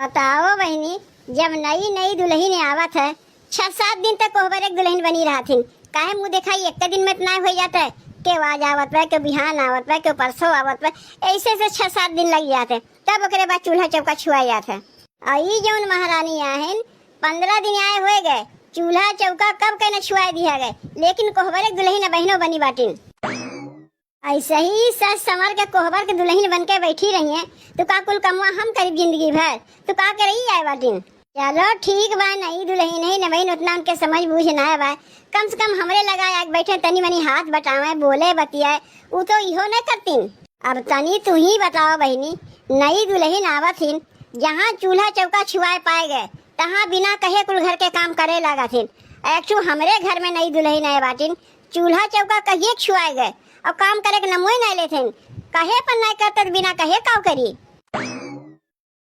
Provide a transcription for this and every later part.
बताओ बहनी, जब नई नई दुल्हन आवत है 6-7 दिन तक कोहबर एक दुल्हन बनी रहा थी। काहे मुँह दिखाई एक दिन में इतना हो जाता है के आज आवत बा, के बिहान आवत बा, के परसों आवत बा, ऐसे से 6-7 दिन लग जाते। तब ओकरे बाद चूल्हा चौका छुआ जाता है। आई जौन महारानी आहन 15 दिन आए हुए गए, चूल्हा चौका कब के न छुआ दिया गए, लेकिन कोहबर एक दुल्हन बहनों बनी बाटिन। ऐसे ही सच संवर के कोहबर के दुल्हन बन के बैठी रही है तो का कुल कमुआ हम करीब जिंदगी भर तो का रही आए बाटिन। चलो ठीक बा, नई दुल्हन है नवीन, उतना उनके समझ बूझ ना है बा, कम से कम हमरे लगाए बैठे तनी मनी हाथ बटावे बोले बतियाए, वो तो इहो न करतीन। अब तनी तू ही बताओ बहनी, नई दुल्हन आवत हिन, जहाँ चूल्हा चौका छुआए पाए गए तहाँ बिना कहे कुल घर के काम करे लगा थिन। एक हमरे घर में नई दुल्हन आए बाटिन, चूल्हा चौका कहिए छुआए गए और काम करे के नमोए नहीं लेते, कहे पर नहीं करते बिना कहे काव करी।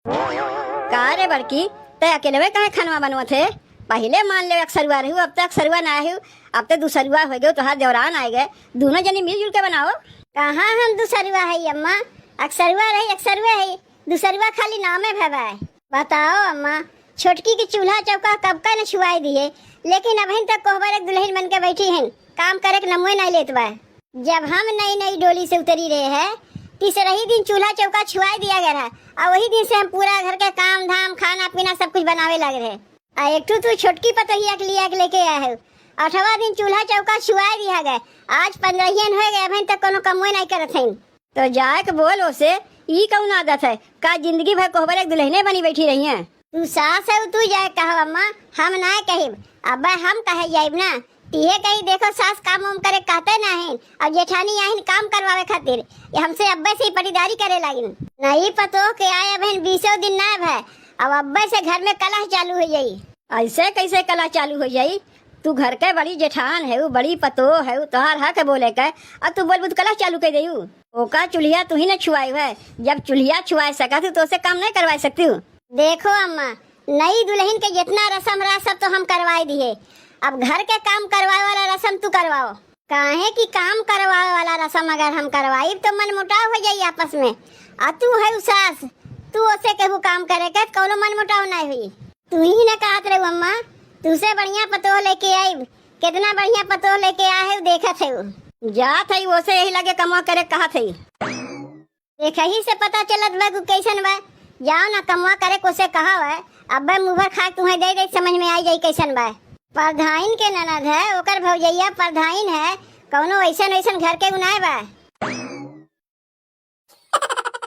का रे बड़की, ते अकेले कहे खनवा बनवत है? पहले मान ले अक्सरुआ रहू, अब तक अक्सरुआ ना है, अब तो दूसरुआ हो गए, तोहार देवरान आ गए, दोनों जनी मिलजुल के बनाओ। कहाँ हम दूसरुआ है अम्मा, अक्सरुआ रही अक्सरुआ है, दूसरुआ खाली नामे भवा है। बताओ अम्मा, छोटकी की चूल्हा चौका कब का न छुआई दिए, लेकिन अभी तक कोहबर एक दुल्हन बन के बैठी है, काम करे के नमोए नहीं लेत बा। जब हम नई नई डोली से उतरी रहे हैं, तीसरा ही दिन चूल्हा चौका छुआ दिया गया है और वही दिन से हम पूरा घर के काम धाम खाना पीना सब कुछ बनावे लग रहे। एक तू छोटकी पतोहिया के लिए लेके आया है, 8वां दिन चूल्हा चौका छुआ दिया गया, आज 15 हो गए, अभी तक कोनो कमोए नहीं करत है। तो जाए के बोल उसे, ई कौन आदत है का जिंदगी भर कोहबर एक दुल्हने बनी बैठी रही है? तू सास है तू जाए कहो अम्मा, हम ना कहिब, अब हम कहे जाइब ना, तिहे कहीं देखो सास काम उम करे कहते ना है और जेठानी आहिन काम करवावे खातिर हमसे अब्बे से ही पटीदारी करे लागिन। नहीं पतो के आए बहन 20 दिन ना है, अब अब्बे से घर में कलह चालू हो जाई। ऐसे कैसे कला चालू हो जाई? तू घर के बड़ी जेठान है, बड़ी पतो है, तोहार हक बोले के, और तू बोल कला चालू कर दे। ओका चूल्हा तू ही न छुआई है, जब चूल्हा छुआ सका तो उसे काम नहीं करवा सकती हूँ। देखो अम्मा, नई दुल्हन के जितना रस्म रहा सब तो हम करवाए दिए, अब घर के काम करवाए वाला रस्म तू करवाओ। काहे कि काम करवाए वाला रस्म अगर हम करवाई तो मन मुटाव हो जाई आपस में, आ तू है सास, तू उसे कहू काम करे के कोनो मन मुटाव नहीं हुई। तू ही न कहत रहे अम्मा, तुसे बढ़िया पतोह लेके आई, कितना बढ़िया पतोह लेके आए है देखत है। जात है उसे यही लगे कमा करे कहा थे, देख ही से पता चलत बा कैसन बा, जाओ ना कमा करे कोसे कहा है, अब मुहर खा तुम्हें दे दे समझ में आई जाई कैसन बा। परधाइन के ननद है, ओकर भौजैया परधाइन है, कौनो ऐसन ऐसन घर के गुनाह बा।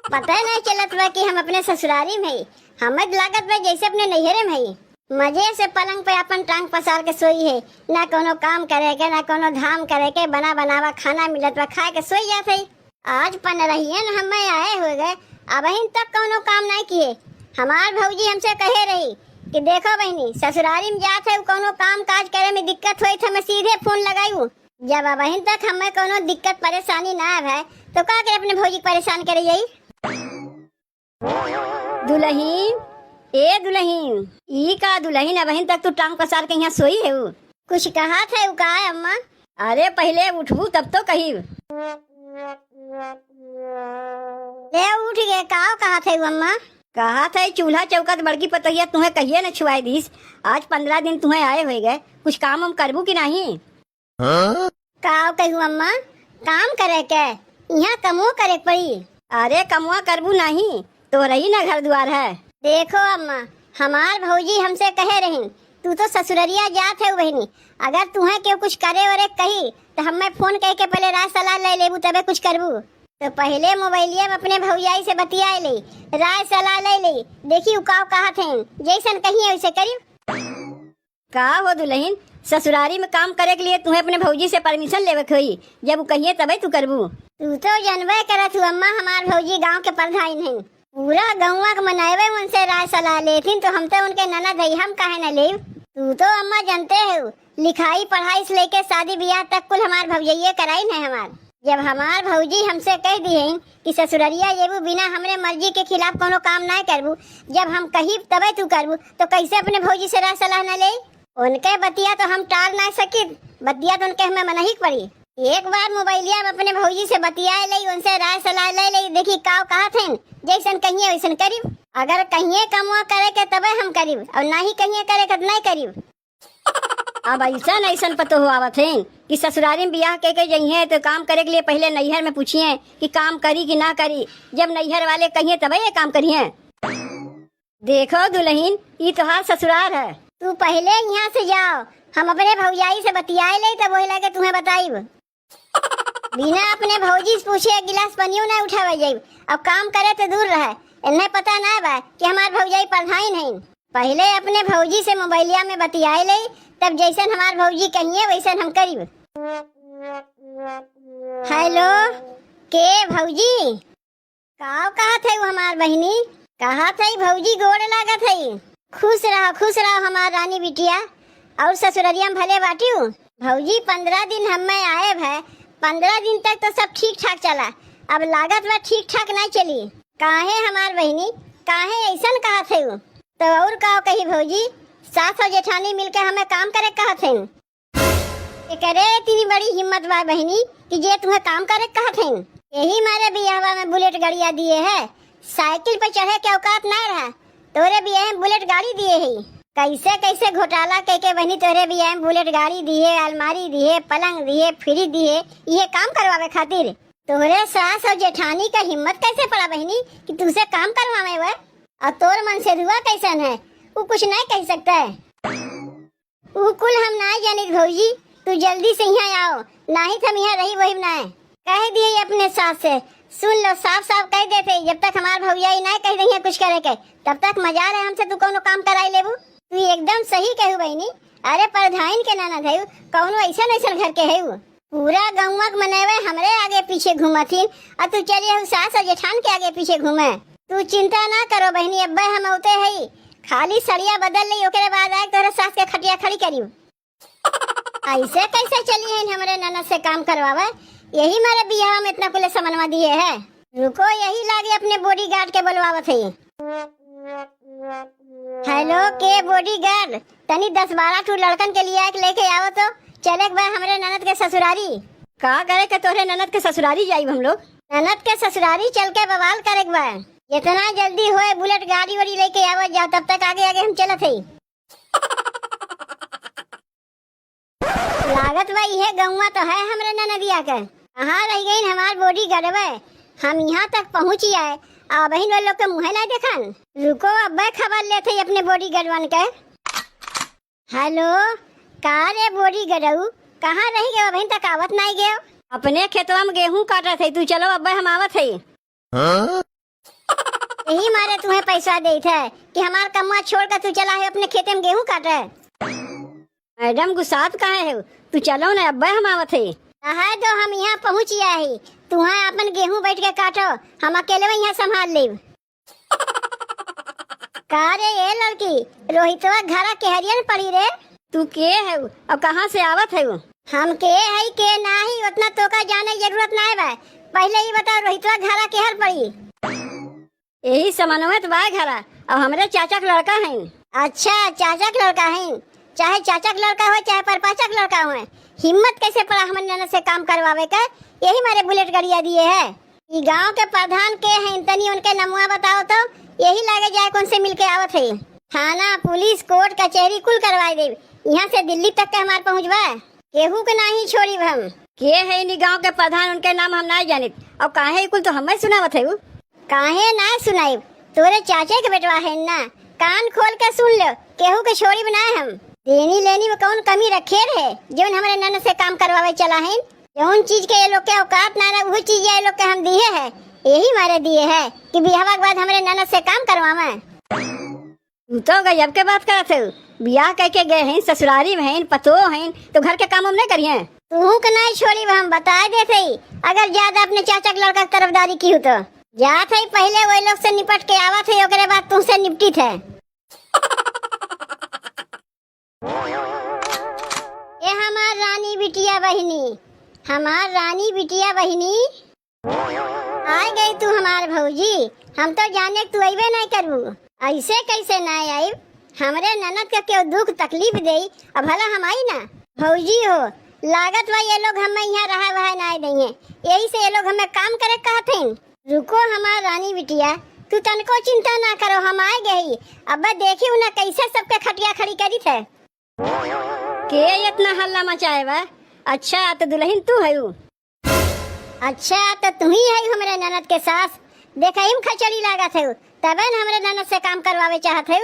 पता नहीं चलत बा कि हम अपने ससुरारी में, हमें लागत बा जैसे अपने नैहरे में मजे से पलंग पे अपन टांग पसार के सोई है, ना कोनो काम करे के ना कोनो धाम करे के, बना बनावा खाना मिलत बा खा के सोई जाते। आज 15 हमें आए हो गए, अब तक कोनो काम नहीं किए। हमार भौजी हमसे कहे रही कि देखो बहनी, ससुरारी में जात है कोनो काम काज करे में दिक्कत हुई तो मैं सीधे फोन लगायू, जब अब तक हमें कोनो दिक्कत परेशानी ना है तो का करे अपने भौजी परेशान करे जाई। दुल्हन ए दुल्हन, ई का दुल्हन अब तक तू टांग पसार के यहाँ सोई है? कुछ कहा था का है अम्मा? अरे पहले उठू तब तो कही। ले उठ गए, कहा थे अम्मा? कहा था चूल्हा चौका बड़की पतोहिया तुम्हें कहिए न छुआई दीस, आज 15 दिन तुम्हें आए हो गए, कुछ काम हम करबू की नहीं? का कहू अम्मा, काम करे के यहाँ कमो करे पड़ी। अरे कमुआ करबू नहीं तो रही ना घर द्वार है। देखो अम्मा, हमार भौजी हमसे कहे रही तू तो ससुररिया जात है बहनी, अगर तुम्हें क्यों कुछ करे वरे कही तो हमें फोन कह के पहले राय सलाह ले लेबू तबे कुछ करबू। तो पहले मोबाइलिया में अपने भौजाई से बतियाए ली, राय सलाह ले ली, देखी उकाव कहा थे जैसन कही वैसे करी। का हो दुल्हन, ससुरारी में काम करे के लिए तुम्हें अपने भौजी से परमिशन लेवे के होई, जब कहिए तबे तू करबू। तू तो जानबे करत हूँ अम्मा, हमार भौजी गांव के प्रधान है, पूरा गौवा के मनावे उनसे राय सलाह लेथिन तो हम तो उनके ननद है, हम काहे न लेव। तू तो अम्मा जानते हो लिखाई पढ़ाई से लेके शादी ब्याह तक कुल हमार भौजैये कराई है हमार। जब हमार भौजी हमसे कह दी है कि ससुररिया येबू बिना हमरे मर्जी के खिलाफ कोनो काम ना करबू, जब हम कही तबे तू करबू, तो कैसे अपने भौजी से राय सलाह न ले? उनके बतिया तो हम टाल ना सकी, बतिया तो उनके हमें मना ही पड़ी। एक बार मोबाइलिया में अपने भौजी से बतियाए ले, उनसे राय सलाह ले ले, देखी काव कहा थे जैसन कहिए वैसन करी। अगर कहिए कमुआ करे के तबे हम करीब और ना ही कहिए करे के नहीं करीब। अब ऐसा ऐसा पतो हो आवत है कि ससुरारी में बियाह के जइए तो काम करे के लिए पहले नैहर में पूछिए कि काम करी कि ना करी। जब नैहर वाले कहिए तबे ये काम करिए। देखो दुल्हन, ये तोहार ससुराल है। तू पहले यहाँ से जाओ, हम अपने भौजाई से बतियाए ले तब वही लगे तुम्हें बताइब। बिना अपने भौजी से पूछे एक गिलास पनियो ना उठावे जाइब। अब काम करे तो दूर रहे, इन्हें पता ना बा कि हमार भौजाई प्रधान है। पहले अपने भौजी से मोबाइलिया में बतियाए ले, तब जैसन हमार भौजी कहिए वैसन हम करीब। हेलो, के भौजी का कहा थे हमार बहिनी? कहा थे भौजी गोड़ लागत है। खुश रहो हमार रानी बिटिया। और ससुररिया में भले बाटी हूँ भौजी। 15 दिन हमें आए है, 15 दिन तक तो सब ठीक ठाक चला। अब लागत बा ठीक ठाक नहीं चली। काहे हमार बहिनी, काहे ऐसन कहा थे? तो और का कही भौजी, सास और जेठानी मिलकर हमें काम करे कहा थे। करे इतनी बड़ी हिम्मत बा बहिनी कि जे तुम्हें काम करे कहा थे। यही मारे बियाहवा में बुलेट गाड़िया दिए है। साइकिल पे चढ़े के औकात ना रहा, तोरे बियाह में बुलेट गाड़ी दिए है। कैसे कैसे घोटाला के बहनी तोरे बियाह में बुलेट गाड़ी दिए, अलमारी दिए, पलंग दिए, फ्रिज दिए, ये काम करवावे खातिर। तोरे सास और जेठानी का हिम्मत कैसे पड़ा बहनी कि तुझसे काम करवावे हुए? और तोर मन से रुआ कैसन है, वो कुछ नहीं कह सकता है। वो कुल हम नहीं जानित भौजी। तू जल्दी से यहाँ आओ, नहीं हम यहाँ रही वही ना कह दिए अपने सास से। सुन लो, साफ साफ कह देते, जब तक हमार भौजाई नहीं कह रही है कुछ करे के तब तक मजा रहे हमसे तू कोनो काम कराई लेबू। तू एकदम सही कहू बहनी। अरे प्रधान के ननद है, कौनो ऐसा ऐसा घर के है। पूरा गाँव मनेवे हमरे आगे पीछे घूमथिन और तू चली है सास और जेठान के आगे पीछे घूमे। तू चिंता ना करो बहनी, अब्बे हम होते है। खाली सड़िया बदल ली, ओकरे बाद आए तोरे सास के खटिया खड़ी करी। ऐसे कैसे चली है हमरे ननद से काम करवावे? यही मारे बियाह में इतना कुल समनवा दिए है। रुको, यही लागे अपने बॉडीगार्ड के बुलवावत है। हेलो, के बॉडीगार्ड, तनी 10-12 ठू लड़कन के लिए लेके आवो तो चले बार हमरे ननद के ससुरारी। का करे के तोरे ननद के ससुरारी जाइब हम लोग? ननद के ससुरारी चल के बवाल करे बा। जितना जल्दी होए बुलेट गाड़ी वाड़ी लेके आवो जाओ, तब तक आगे आगे हम चलत है। लागत बा ये गौवा तो है हमरे ननदिया के। कहाँ रह गई हमार बॉडी गड़बे? हम यहाँ तक पहुँच आए, अब बहन वालों के मुँह ना देखन। रुको, अब खबर लेते अपने बॉडी गड़वन के। हेलो, का रे बॉडी गड़ऊ, कहाँ रही गए बहन? तक आवत नहीं गए। अपने खेतवा में गेहूं काटत है, तू चलो अब हम आवत है। यही मारे तुम्हें पैसा दे थे कि हमार कम्मा छोड़ कर तू चला है अपने खेते में गेहूं काटे। मैडम गुस्सात कहाँ है? तू चलो ना, अब हम आवत है। है तो हम यहाँ पहुँच आए। तुम्हारे अपन गेहूं बैठ के काटो, हम अकेले में यहाँ संभाल ले। का रे ये लड़की, रोहितवा घरा के हरियर पड़ी रे। तू के है अब कहाँ से आवत है? हम के है के नहीं उतना तो का जाने जरूरत नहीं बा। पहले ही बताओ रोहितवा घरा के हर पड़ी। यही समन्वय तो बा घरा। अब हमारे चाचा का लड़का है। अच्छा, चाचा का लड़का है। चाहे चाचा का लड़का हो चाहे परपाचा का लड़का हो, हिम्मत कैसे पड़ा हमारे ननद से काम करवावे का? यही मारे बुलेट गाड़िया दिए है। ये गांव के प्रधान के हैं, तनी उनके नमुआ बताओ तो यही लागे जाए कौन से मिलके आवत है। थाना, पुलिस, कोर्ट, कचहरी कुल करवाई दे। यहाँ से दिल्ली तक के हमारे पहुँचवा, केहू के नहीं छोड़ी हम। के है नी गांव के प्रधान, उनके नाम हम नहीं जानित। अब काहे कुल तो हमें सुनावत है। काहे ना सुनाई, तोरे चाचे के बेटवा है ना। कान खोल के सुन लो, केहू के छोड़ी बनाए हम। देनी लेनी में कौन कमी रखे रहे जो हमारे ननद से काम करवावे चला है। जौन चीज के ये लोग के औकात ना रहा वही चीज ये लोग के हम दिए है। यही मारे दिए है कि बिहावा के बाद हमारे ननद से काम करवावे। तू तो गजब के बात करत है। बियाह कह के गए हैं, ससुरारी में हैं, पतो हैं, तो घर के काम हम नहीं करिए। तू के नहीं छोड़ी हम बता देते। अगर ज्यादा अपने चाचा के लड़का की तरफदारी की हो तो जात है, पहले वही लोग से निपट के आवत है, ओकरे बाद तुमसे निपटी थे। ये हमार रानी बिटिया बहिनी, हमार रानी बिटिया बहिनी आ गई तू हमार भौजी। हम तो जाने तू अबे नहीं करू, ऐसे कैसे नहीं आई? हमरे ननद के क्यों दुख तकलीफ दे, अब भला हम आई ना। भौजी हो लागत बा ये लोग हमें यहाँ रहा वहा नहीं देंगे, यही से ये लोग हमें काम करे कहते हैं। रुको हमार रानी बिटिया, तू तनको चिंता ना करो, हम आए गई। अब देखी ना कैसे सबके खटिया खड़ी करी थे। के इतना हल्ला मचाए बा? अच्छा तो दुल्हन तू है? अच्छा तो तू ही है हमारे ननद के सास। देखा हिम खचड़ी लागत है, तबे न हमारे ननद से काम करवावे चाहत है।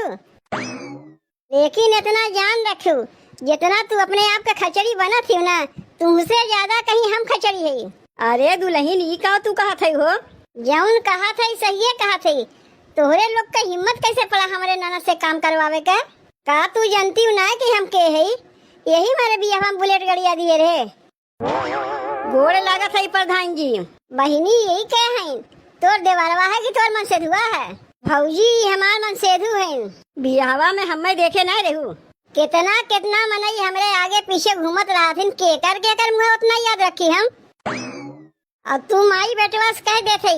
लेकिन इतना जान रखू, जितना तू अपने आप का खचड़ी बना थी ना, तुमसे ज्यादा कहीं हम खचड़ी है। अरे दुल्हन ई का तू कहा थे हो? जौन कहा था सही कहा थे। तोहरे लोग का हिम्मत कैसे पड़ा हमारे ननद से काम करवावे का तू जानती ना कि हम के है? यही हमारे बिया हम बुलेट गड़िया दिए रहे। गोड़ लागत है प्रधान जी। बहिनी यही कहे हैं, तोर देवरवा है कि तोर मन से धुआ है? भौजी हमार मन से धु है। बियाहवा में हमें देखे ना रहू। कितना कितना मनई हमरे आगे पीछे घूमत रहा थिन, केकर मुँह उतना याद रखी हम। अब तू माई बेटवा से कह देते,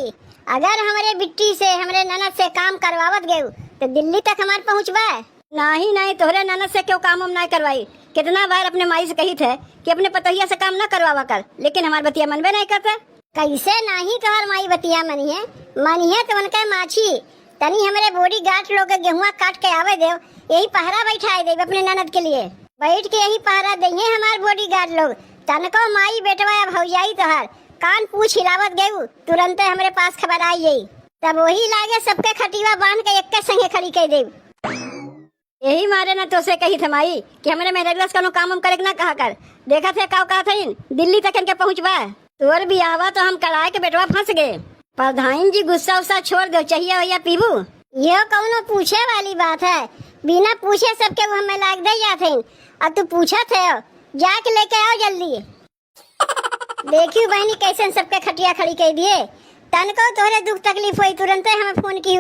अगर हमारे बिट्टी से हमारे ननद से काम करवावत गए तो दिल्ली तक हमार पहुँचवा। नहीं नहीं, तोहरे ननद से क्यों काम हम ना करवाई? कितना बार अपने माई से कही थे कि अपने पतोहिया से काम न करवावा कर, लेकिन हमार बतिया मनबे नहीं करता। कैसे नहीं तोहर माई बतिया मनी है तो उनका माछी तनी हमारे बॉडी गार्ड लोग के गेहुआ काट के आवे दे, यही पहरा बैठाए दे अपने ननद के लिए। बैठ के यही पहरा दे हमार बॉडी गार्ड लोग। तनको माई बेटवा भौजाई तोहर कान पूछ हिलावत गयू, तुरंत हमारे पास खबर आई गई। तब वही लागे सबके खटीवा बांध के एक संगे खड़ी कर दे। यही मारे ना तो से कही थे माई कि हमरे में रेगुलर कोनो काम हम करे ना कहा कर। देखा थे का कहा थे दिल्ली तक इनके पहुँचवा। तोर भी आवा तो हम कड़ाई के बेटवा फंस गए। प्रधान जी गुस्सा उस्सा छोड़ दो, चाहिए भैया पीबू। ये कौनो पूछे वाली बात है? बिना पूछे सबके वो हमें लाग दे जाते। अब तू पूछा थे, जाके लेके आओ जल्दी। देखियो बहनी कैसे सबके खटिया खड़ी कर दिए। तनको तोहरे दुख तकलीफ हुई तुरंत हमें फोन की।